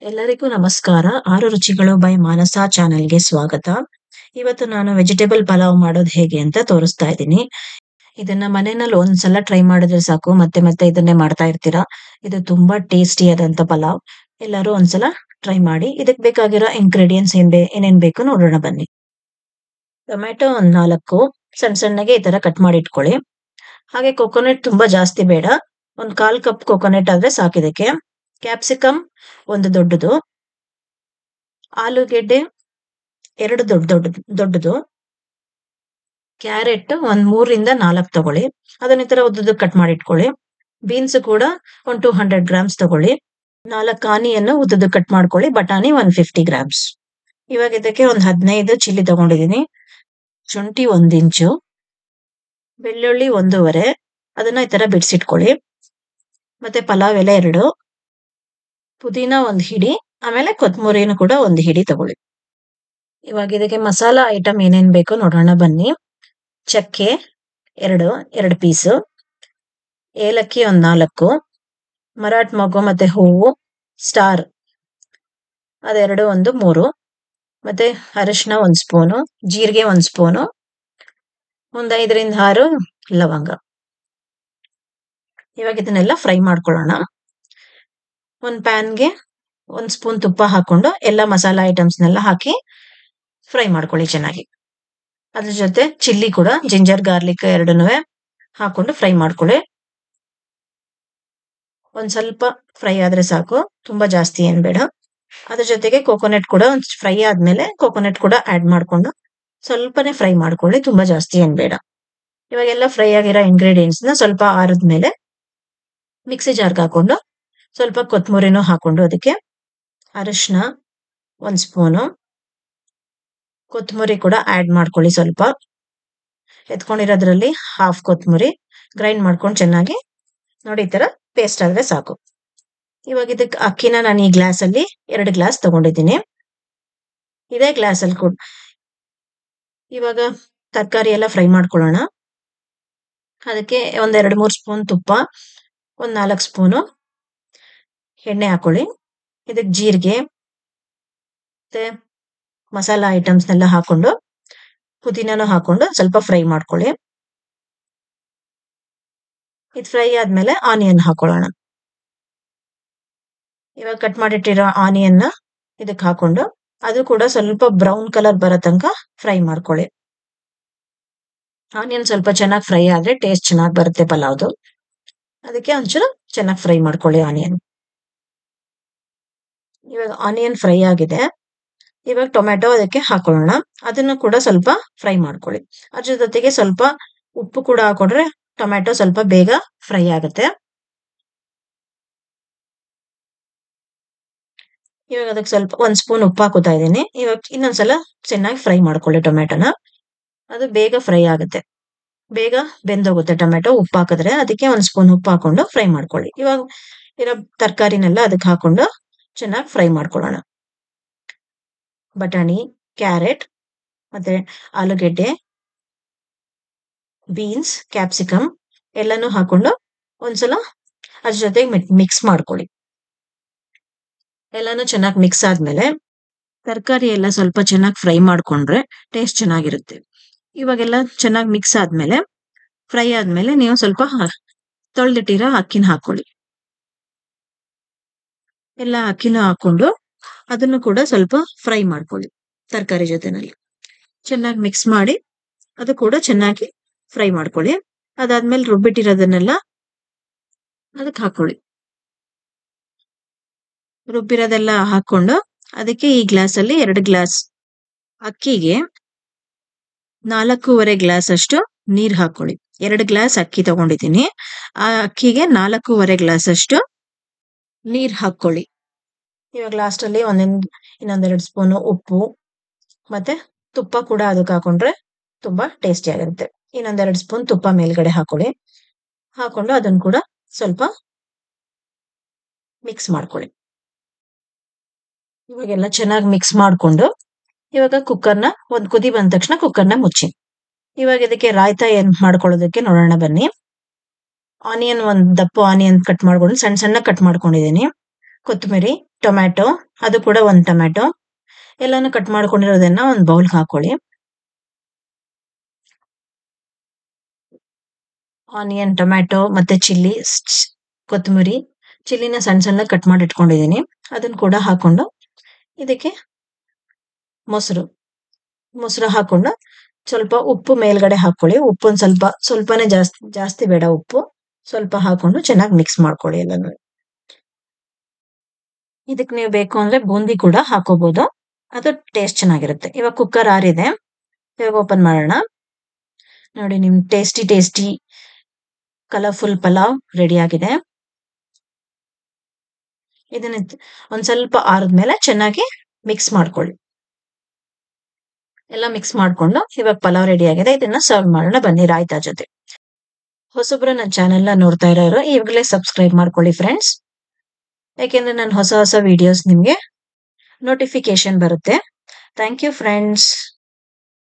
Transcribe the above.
ಎಲ್ಲರಿಗೂ ನಮಸ್ಕಾರ. ಆರು ರುಚಿಗಳು ಬೈ ಮಾನಸ ಚಾನೆಲ್‌ಗೆ ಸ್ವಾಗತ. ಇವತ್ತು ನಾನು ವೆಜಿಟೇಬಲ್ ಪಲಾವ್ ಮಾಡೋದು ಹೇಗೆ ಅಂತ ತೋರಿಸ್ತಾ ಇದ್ದೀನಿ. ಇದನ್ನ ಮನೆಯಲ್ಲಿ ಒಂದ್ಸಲ ಟ್ರೈ ಮಾಡಿದ್ರೆ ಸಾಕು, ಮತ್ತೆ ಮತ್ತೆ ಇದನ್ನೇ ಮಾಡ್ತಾ ಇರ್ತೀರಾ. ಇದು ತುಂಬಾ ಟೇಸ್ಟಿ ಆದಂತ ಪಲಾವ್. ಎಲ್ಲರೂ ಒಂದ್ಸಲ ಟ್ರೈ ಮಾಡಿ. ಇದಕ್ಕೆ ಬೇಕಾಗಿರೋ ಇಂಗ್ರೀಡಿಯೆಂಟ್ಸ್ ಏನೇನ್ ಬೇಕು ನೋಡೋಣ ಬನ್ನಿ. ಟೊಮ್ಯಾಟೊ ಒಂದ್ 4 ಸಣ್ಣ ಸಣ್ಣಗೆ ಈ ತರ ಕಟ್ ಮಾಡಿ ಇಟ್ಕೊಳ್ಳಿ. ಹಾಗೆ ಕೊಕೊನಟ್ ತುಂಬಾ ಜಾಸ್ತಿ ಬೇಡ. ಒಂದ್ 1/4 ಕಪ್ ಕೊಕೊನಟ್ ಆದ್ರೆ ಸಾಕಿದಕ್ಕೆ. ಕ್ಯಾಪ್ಸಿಕಮ್ ಒಂದು ದೊಡ್ಡದು, ಆಲೂಗೆಡ್ಡೆ 2 ದೊಡ್ಡದು, ಕ್ಯಾರೆಟ್ ಒಂದ್ 3ರಿಂದ 4 ತಗೊಳ್ಳಿ. ಅದನ್ನ ಈ ತರ ಉದ್ದುದ್ದಕ್ಕೆ ಕಟ್ ಮಾಡಿ ಇಟ್ಕೊಳ್ಳಿ. ಬೀನ್ಸ್ ಕೂಡ ಒಂದ್ 200 ಗ್ರಾಮ್ಸ್ ತಗೊಳ್ಳಿ. 4 ಆನಿಯನ್ ಉದ್ದುದ್ದಕ್ಕೆ ಕಟ್ ಮಾಡ್ಕೊಳ್ಳಿ. ಬಟಾಣಿ 150 ಗ್ರಾಮ್ಸ್. ಇವಾಗ ಇದಕ್ಕೆ ಒಂದ್ 15 ಚಿಲ್ಲಿ ತಗೊಂಡಿದೀನಿ. ಶುಂಠಿ 1 ಇಂಚು, ಬೆಳ್ಳುಳ್ಳಿ 1.5, ಅದನ್ನ ಈ ತರ ಬಿಡಿಸಿಟ್ಕೊಳ್ಳಿ. ಮತ್ತೆ ಪಲಾವ್ ಎಲೆ 2, ಪುದೀನ 1 ಹಿಡಿ, ಆಮೇಲೆ ಕೊತ್ತಂಬರಿನೂ ಕೂಡ 1 ಹಿಡಿ ತಗೊಳ್ಳಿ. ಇವಾಗ ಇದಕ್ಕೆ ಮಸಾಲಾ ಐಟಮ್ ಏನೇನ್ ಬೇಕು ನೋಡೋಣ ಬನ್ನಿ. ಚಕ್ಕೆ 2 ಪೀಸು, ಏಲಕ್ಕಿ ಒಂದ್ 4, ಮರಾಠ್ ಮೊಗ್ಗು ಮತ್ತೆ ಹೂವು ಸ್ಟಾರ್ ಅದೆರಡು ಒಂದು 3, ಮತ್ತೆ ಅರಿಶಿನ 1 ಸ್ಪೂನು, ಜೀರಿಗೆ 1 ಸ್ಪೂನು, ಒಂದ್ 5ರಿಂದ 6 ಲವಂಗ. ಇವಾಗ ಇದನ್ನೆಲ್ಲ ಫ್ರೈ ಮಾಡ್ಕೊಳ್ಳೋಣ. ಒಂದ್ ಪ್ಯಾನ್ಗೆ 1 ಸ್ಪೂನ್ ತುಪ್ಪ ಹಾಕೊಂಡು ಎಲ್ಲ ಮಸಾಲಾ ಐಟಮ್ಸ್ನೆಲ್ಲ ಹಾಕಿ ಫ್ರೈ ಮಾಡ್ಕೊಳ್ಳಿ ಚೆನ್ನಾಗಿ. ಅದ್ರ ಜೊತೆ ಚಿಲ್ಲಿ ಕೂಡ ಜಿಂಜರ್ ಗಾರ್ಲಿಕ್ ಎರಡನ್ನೂ ಹಾಕೊಂಡು ಫ್ರೈ ಮಾಡ್ಕೊಳ್ಳಿ. ಒಂದ್ ಸ್ವಲ್ಪ ಫ್ರೈ ಆದ್ರೆ ಸಾಕು, ತುಂಬಾ ಜಾಸ್ತಿ ಏನ್ ಬೇಡ. ಅದ್ರ ಜೊತೆಗೆ ಕೋಕೋನಟ್ ಕೂಡ ಫ್ರೈ ಆದ್ಮೇಲೆ ಕೋಕೋನಟ್ ಕೂಡ ಆಡ್ ಮಾಡ್ಕೊಂಡು ಸ್ವಲ್ಪನೇ ಫ್ರೈ ಮಾಡ್ಕೊಳ್ಳಿ, ತುಂಬಾ ಜಾಸ್ತಿ ಏನ್ ಬೇಡ. ಇವಾಗೆಲ್ಲ ಫ್ರೈ ಆಗಿರೋ ಇಂಗ್ರೀಡಿಯೆಂಟ್ಸ್ ನ ಸ್ವಲ್ಪ ಆರಿದ್ಮೇಲೆ ಮಿಕ್ಸಿ ಜಾರ್ಗೆ ಹಾಕೊಂಡು ಸ್ವಲ್ಪ ಕೊತ್ತಂಬರಿನೂ ಹಾಕೊಂಡು ಅದಕ್ಕೆ ಅರಿಶಿನ 1 ಸ್ಪೂನು, ಕೊತ್ತಂಬರಿ ಕೂಡ ಆಡ್ ಮಾಡ್ಕೊಳ್ಳಿ. ಸ್ವಲ್ಪ ಎತ್ಕೊಂಡಿರೋದ್ರಲ್ಲಿ ಹಾಫ್ ಕೊತ್ತಂಬರಿ ಗ್ರೈಂಡ್ ಮಾಡ್ಕೊಂಡು ಚೆನ್ನಾಗಿ ನೋಡಿ ಈ ತರ ಪೇಸ್ಟ್ ಆದ್ರೆ ಸಾಕು. ಇವಾಗ ಇದಕ್ಕೆ ಅಕ್ಕಿನ ನಾನು ಈ ಗ್ಲಾಸ್ ಅಲ್ಲಿ 2 ಗ್ಲಾಸ್ ತಗೊಂಡಿದ್ದೀನಿ. ಇದೇ ಗ್ಲಾಸ್ ಅಲ್ಲಿ ಕೂಡ ಇವಾಗ ತರಕಾರಿ ಎಲ್ಲ ಫ್ರೈ ಮಾಡ್ಕೊಳ್ಳೋಣ. ಅದಕ್ಕೆ ಒಂದ್ 2-3 ಸ್ಪೂನ್ ತುಪ್ಪ, ಒಂದ್ 4 ಸ್ಪೂನು ಎಣ್ಣೆ ಹಾಕೊಳ್ಳಿ. ಇದಕ್ಕೆ ಜೀರಿಗೆ ಮತ್ತೆ ಮಸಾಲಾ ಐಟಮ್ಸ್ನೆಲ್ಲ ಹಾಕೊಂಡು ಪುದೀನನೂ ಹಾಕೊಂಡು ಸ್ವಲ್ಪ ಫ್ರೈ ಮಾಡ್ಕೊಳ್ಳಿ. ಇದು ಫ್ರೈ ಆದ್ಮೇಲೆ ಆನಿಯನ್ ಹಾಕೊಳ್ಳೋಣ. ಇವಾಗ ಕಟ್ ಮಾಡಿಟ್ಟಿರೋ ಆನಿಯನ್ ಇದಕ್ಕೆ ಹಾಕೊಂಡು ಅದು ಕೂಡ ಸ್ವಲ್ಪ ಬ್ರೌನ್ ಕಲರ್ ಬರೋ ತನಕ ಫ್ರೈ ಮಾಡ್ಕೊಳ್ಳಿ. ಆನಿಯನ್ ಸ್ವಲ್ಪ ಚೆನ್ನಾಗಿ ಫ್ರೈ ಆದ್ರೆ ಟೇಸ್ಟ್ ಚೆನ್ನಾಗಿ ಬರುತ್ತೆ ಪಲಾವ್ದು. ಅದಕ್ಕೆ ಒಂಚೂರು ಚೆನ್ನಾಗಿ ಫ್ರೈ ಮಾಡ್ಕೊಳ್ಳಿ ಆನಿಯನ್. ಇವಾಗ ಆನಿಯನ್ ಫ್ರೈ ಆಗಿದೆ. ಇವಾಗ ಟೊಮ್ಯಾಟೊ ಅದಕ್ಕೆ ಹಾಕೊಳ್ಳೋಣ. ಅದನ್ನು ಕೂಡ ಸ್ವಲ್ಪ ಫ್ರೈ ಮಾಡ್ಕೊಳ್ಳಿ. ಅದ್ರ ಜೊತೆಗೆ ಸ್ವಲ್ಪ ಉಪ್ಪು ಕೂಡ ಹಾಕೊಂಡ್ರೆ ಟೊಮ್ಯಾಟೊ ಸ್ವಲ್ಪ ಬೇಗ ಫ್ರೈ ಆಗುತ್ತೆ. ಇವಾಗ ಅದಕ್ಕೆ ಸ್ವಲ್ಪ 1 ಸ್ಪೂನ್ ಉಪ್ಪು ಹಾಕೋತಾ ಇದ್ದೀನಿ. ಇವಾಗ ಇನ್ನೊಂದ್ಸಲ ಚೆನ್ನಾಗಿ ಫ್ರೈ ಮಾಡ್ಕೊಳ್ಳಿ ಟೊಮ್ಯಾಟೊನ. ಅದು ಬೇಗ ಫ್ರೈ ಆಗುತ್ತೆ, ಬೇಗ ಬೆಂದೋಗುತ್ತೆ ಟೊಮ್ಯಾಟೊ ಉಪ್ಪು ಹಾಕಿದ್ರೆ. ಅದಕ್ಕೆ 1 ಸ್ಪೂನ್ ಉಪ್ಪು ಹಾಕೊಂಡು ಫ್ರೈ ಮಾಡ್ಕೊಳ್ಳಿ. ಇವಾಗ ಇರೋ ತರಕಾರಿನೆಲ್ಲ ಅದಕ್ಕೆ ಹಾಕೊಂಡು ಚೆನ್ನಾಗಿ ಫ್ರೈ ಮಾಡ್ಕೊಳ್ಳೋಣ. ಬಟಾಣಿ, ಕ್ಯಾರೆಟ್ ಮತ್ತೆ ಆಲೂಗೆಡ್ಡೆ, ಬೀನ್ಸ್, ಕ್ಯಾಪ್ಸಿಕಮ್ ಎಲ್ಲಾನು ಹಾಕೊಂಡು ಒಂದ್ಸಲ ಅದ್ರ ಜೊತೆಗೆ ಮಿಕ್ಸ್ ಮಾಡ್ಕೊಳ್ಳಿ. ಎಲ್ಲಾನು ಚೆನ್ನಾಗಿ ಮಿಕ್ಸ್ ಆದ್ಮೇಲೆ ತರಕಾರಿ ಎಲ್ಲ ಸ್ವಲ್ಪ ಚೆನ್ನಾಗಿ ಫ್ರೈ ಮಾಡ್ಕೊಂಡ್ರೆ ಟೇಸ್ಟ್ ಚೆನ್ನಾಗಿರುತ್ತೆ. ಇವಾಗೆಲ್ಲ ಚೆನ್ನಾಗಿ ಮಿಕ್ಸ್ ಆದ್ಮೇಲೆ ಫ್ರೈ ಆದ್ಮೇಲೆ ನೀವು ಸ್ವಲ್ಪ ತೊಳೆದಿಟ್ಟಿರೋ ಅಕ್ಕಿನ ಹಾಕೊಳ್ಳಿ. ಎಲ್ಲ ಅಕ್ಕಿನೂ ಹಾಕೊಂಡು ಅದನ್ನು ಕೂಡ ಸ್ವಲ್ಪ ಫ್ರೈ ಮಾಡ್ಕೊಳ್ಳಿ ತರಕಾರಿ ಜೊತೆನಲ್ಲಿ. ಚೆನ್ನಾಗಿ ಮಿಕ್ಸ್ ಮಾಡಿ ಅದು ಕೂಡ ಚೆನ್ನಾಗಿ ಫ್ರೈ ಮಾಡ್ಕೊಳ್ಳಿ. ಅದಾದ್ಮೇಲೆ ರುಬ್ಬಿಟ್ಟಿರೋದನ್ನೆಲ್ಲ ಅದಕ್ಕೆ ಹಾಕೊಳ್ಳಿ. ರುಬ್ಬಿರೋದೆಲ್ಲ ಹಾಕೊಂಡು ಅದಕ್ಕೆ ಈ ಗ್ಲಾಸ್ ಅಲ್ಲಿ 2 ಗ್ಲಾಸ್ ಅಕ್ಕಿಗೆ 4.25 ಗ್ಲಾಸ್ ಅಷ್ಟು ನೀರ್ ಹಾಕೊಳ್ಳಿ. 2 ಗ್ಲಾಸ್ ಅಕ್ಕಿ ತಗೊಂಡಿದ್ದೀನಿ. ಆ ಅಕ್ಕಿಗೆ 4.25 ಗ್ಲಾಸ್ ಅಷ್ಟು ನೀರ್ ಹಾಕೊಳ್ಳಿ. ಇವಾಗ ಲಾಸ್ಟ್ ಅಲ್ಲಿ ಇನ್ನೊಂದೆರಡು ಸ್ಪೂನು ಉಪ್ಪು ಮತ್ತೆ ತುಪ್ಪ ಕೂಡ ಅದಕ್ಕೆ ಹಾಕೊಂಡ್ರೆ ತುಂಬಾ ಟೇಸ್ಟಿ ಆಗಿರುತ್ತೆ. ಇನ್ನೊಂದೆರಡು ಸ್ಪೂನ್ ತುಪ್ಪ ಮೇಲ್ಗಡೆ ಹಾಕೊಳ್ಳಿ. ಹಾಕೊಂಡು ಅದನ್ನು ಕೂಡ ಸ್ವಲ್ಪ ಮಿಕ್ಸ್ ಮಾಡ್ಕೊಳ್ಳಿ. ಇವಾಗೆಲ್ಲ ಚೆನ್ನಾಗಿ ಮಿಕ್ಸ್ ಮಾಡ್ಕೊಂಡು ಇವಾಗ ಕುಕ್ಕರ್ನ ಒಂದ್ ಕುದಿ ಬಂದ ತಕ್ಷಣ ಕುಕ್ಕರ್ನ ಮುಚ್ಚಿ. ಇವಾಗ ಇದಕ್ಕೆ ರಾಯ್ತಾ ಏನ್ ಮಾಡ್ಕೊಳ್ಳೋದಕ್ಕೆ ನೋಡೋಣ ಬನ್ನಿ. ಆನಿಯನ್ ಒಂದ್ ದಪ್ಪ ಆನಿಯನ್ ಕಟ್ ಮಾಡ್ಕೊಂಡು ಸಣ್ಣ ಸಣ್ಣ ಕಟ್ ಮಾಡ್ಕೊಂಡಿದ್ದೀನಿ. ಕೊತ್ತಂಬರಿ, ಟೊಮ್ಯಾಟೊ, ಅದು ಕೂಡ 1 ಟೊಮ್ಯಾಟೊ. ಎಲ್ಲಾನು ಕಟ್ ಮಾಡ್ಕೊಂಡಿರೋದನ್ನ ಒಂದು ಬೌಲ್ಗೆ ಹಾಕೊಳ್ಳಿ. ಆನಿಯನ್, ಟೊಮ್ಯಾಟೊ ಮತ್ತೆ ಚಿಲ್ಲಿ, ಕೊತ್ತಂಬರಿ, ಚಿಲ್ಲಿನ ಸಣ್ಣ ಸಣ್ಣ ಕಟ್ ಮಾಡಿ ಇಟ್ಕೊಂಡಿದ್ದೀನಿ. ಅದನ್ನ ಕೂಡ ಹಾಕೊಂಡು ಇದಕ್ಕೆ ಮೊಸರು ಹಾಕೊಂಡು ಸ್ವಲ್ಪ ಉಪ್ಪು ಮೇಲ್ಗಡೆ ಹಾಕೊಳ್ಳಿ. ಉಪ್ಪು ಒಂದ್ ಸ್ವಲ್ಪನೇ, ಜಾಸ್ತಿ ಬೇಡ, ಉಪ್ಪು ಸ್ವಲ್ಪ ಹಾಕೊಂಡು ಚೆನ್ನಾಗಿ ಮಿಕ್ಸ್ ಮಾಡ್ಕೊಳ್ಳಿ ಎಲ್ಲಾನು. ಇದಕ್ಕೆ ನೀವು ಬೇಕು ಅಂದ್ರೆ ಬೂಂದಿ ಕೂಡ ಹಾಕೋಬಹುದು, ಅದು ಟೇಸ್ಟ್ ಚೆನ್ನಾಗಿರುತ್ತೆ. ಇವಾಗ ಕುಕ್ಕರ್ ಆರಿದೆ, ಇವಾಗ ಓಪನ್ ಮಾಡೋಣ. ನೋಡಿ, ನಿಮ್ ಟೇಸ್ಟಿ ಕಲರ್ಫುಲ್ ಪಲಾವ್ ರೆಡಿ ಆಗಿದೆ. ಇದನ್ನ ಒಂದ್ ಸ್ವಲ್ಪ ಆರಿದ್ಮೇಲೆ ಚೆನ್ನಾಗಿ ಮಿಕ್ಸ್ ಮಾಡ್ಕೊಳ್ಳಿ. ಎಲ್ಲ ಮಿಕ್ಸ್ ಮಾಡ್ಕೊಂಡು ಇವಾಗ ಪಲಾವ್ ರೆಡಿ ಆಗಿದೆ. ಇದನ್ನ ಸರ್ವ್ ಮಾಡೋಣ ಬನ್ನಿ ರಾಯ್ತಾ ಜೊತೆ. ಹೊಸಬ್ರು ನನ್ನ ಚಾನೆಲ್ನ ನೋಡ್ತಾ ಇರೋರು ಈಗಲೇ ಸಬ್ಸ್ಕ್ರೈಬ್ ಮಾಡ್ಕೊಳ್ಳಿ ಫ್ರೆಂಡ್ಸ್, ಯಾಕೆಂದ್ರೆ ನಾನು ಹೊಸ ವಿಡಿಯೋಸ್ ನಿಮ್ಗೆ ನೋಟಿಫಿಕೇಶನ್ ಬರುತ್ತೆ. Thank you friends.